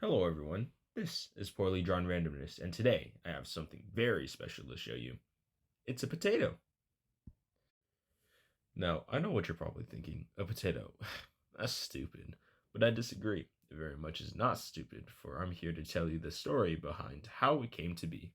Hello everyone, this is Poorly Drawn Randomness, and today I have something very special to show you. It's a potato. Now, I know what you're probably thinking, a potato. That's stupid, but I disagree. It very much is not stupid, for I'm here to tell you the story behind how it came to be.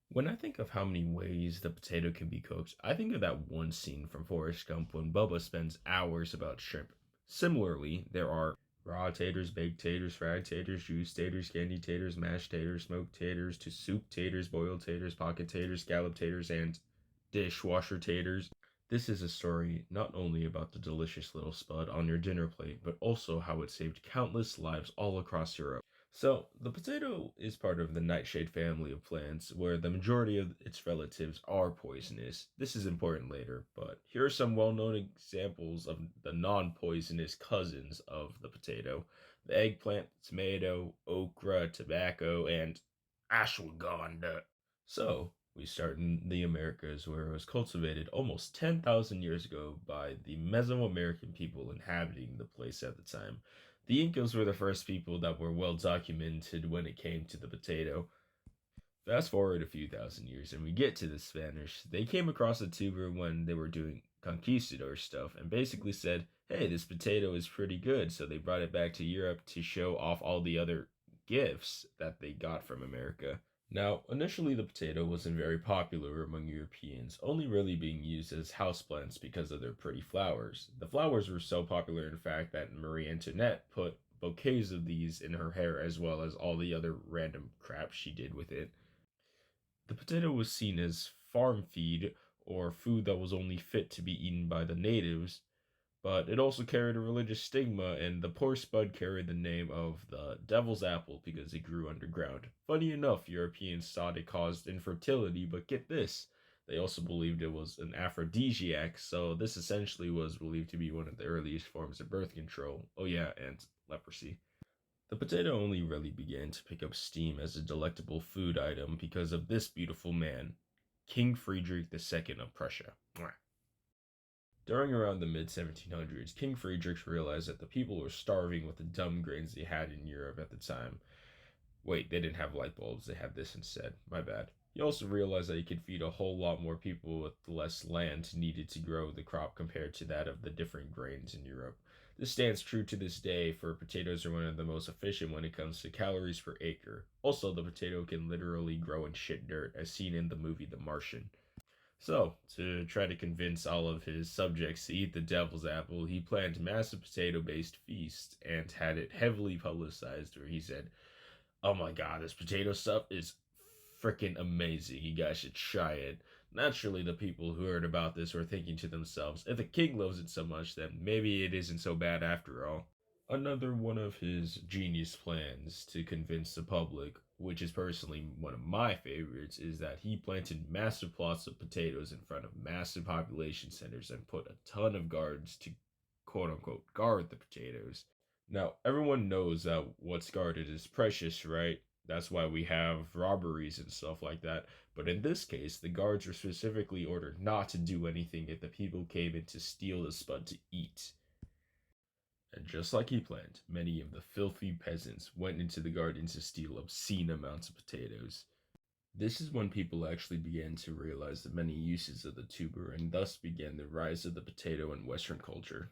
When I think of how many ways the potato can be cooked, I think of that one scene from Forrest Gump when Bubba spends hours about shrimp. Similarly, there are raw taters, baked taters, fried taters, juice taters, candy taters, mashed taters, smoked taters, to soup taters, boiled taters, pocket taters, scallop taters, and dishwasher taters. This is a story not only about the delicious little spud on your dinner plate, but also how it saved countless lives all across Europe. So, the potato is part of the nightshade family of plants, where the majority of its relatives are poisonous. This is important later, but here are some well known examples of the non poisonous cousins of the potato: the eggplant, tomato, okra, tobacco, and ashwagandha. So, we start in the Americas, where it was cultivated almost 10,000 years ago by the Mesoamerican people inhabiting the place at the time. The Incas were the first people that were well documented when it came to the potato. Fast forward a few thousand years, and we get to the Spanish. They came across a tuber when they were doing conquistador stuff and basically said, hey, this potato is pretty good. So they brought it back to Europe to show off all the other gifts that they got from America. Now, initially the potato wasn't very popular among Europeans, only really being used as houseplants because of their pretty flowers. The flowers were so popular, in fact, that Marie Antoinette put bouquets of these in her hair as well as all the other random crap she did with it. The potato was seen as farm feed or food that was only fit to be eaten by the natives, but it also carried a religious stigma, and the poor spud carried the name of the devil's apple because it grew underground. Funny enough, Europeans thought it caused infertility, but get this, they also believed it was an aphrodisiac, so this essentially was believed to be one of the earliest forms of birth control. Oh yeah, and leprosy. The potato only really began to pick up steam as a delectable food item because of this beautiful man, King Friedrich II of Prussia. Mwah. During around the mid 1700s, King Friedrich realized that the people were starving with the dumb grains they had in Europe at the time. Wait, they didn't have light bulbs, they had this instead. My bad. He also realized that he could feed a whole lot more people with less land needed to grow the crop compared to that of the different grains in Europe. This stands true to this day, for potatoes are one of the most efficient when it comes to calories per acre. Also, the potato can literally grow in shit dirt, as seen in the movie The Martian. So, to try to convince all of his subjects to eat the devil's apple, he planned massive potato-based feasts and had it heavily publicized, where he said, oh my god, this potato stuff is freaking amazing. You guys should try it. Naturally, the people who heard about this were thinking to themselves, if the king loves it so much, then maybe it isn't so bad after all. Another one of his genius plans to convince the public, which is personally one of my favorites, is that he planted massive plots of potatoes in front of massive population centers and put a ton of guards to quote unquote guard the potatoes. Now, everyone knows that what's guarded is precious, right? That's why we have robberies and stuff like that. But in this case, the guards were specifically ordered not to do anything if the people came in to steal the spud to eat. And just like he planned, many of the filthy peasants went into the garden to steal obscene amounts of potatoes. This is when people actually began to realize the many uses of the tuber, and thus began the rise of the potato in Western culture.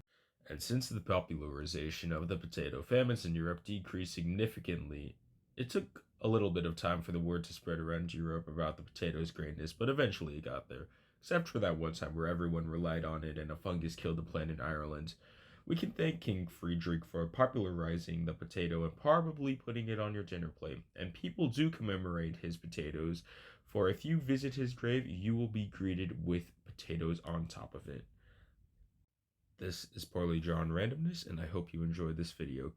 And since the popularization of the potato, famines in Europe decreased significantly. It took a little bit of time for the word to spread around Europe about the potato's greatness, but eventually it got there. Except for that one time where everyone relied on it and a fungus killed the plant in Ireland. We can thank King Friedrich for popularizing the potato and probably putting it on your dinner plate. And people do commemorate his potatoes, for if you visit his grave, you will be greeted with potatoes on top of it. This is Poorly Drawn Randomness, and I hope you enjoyed this video.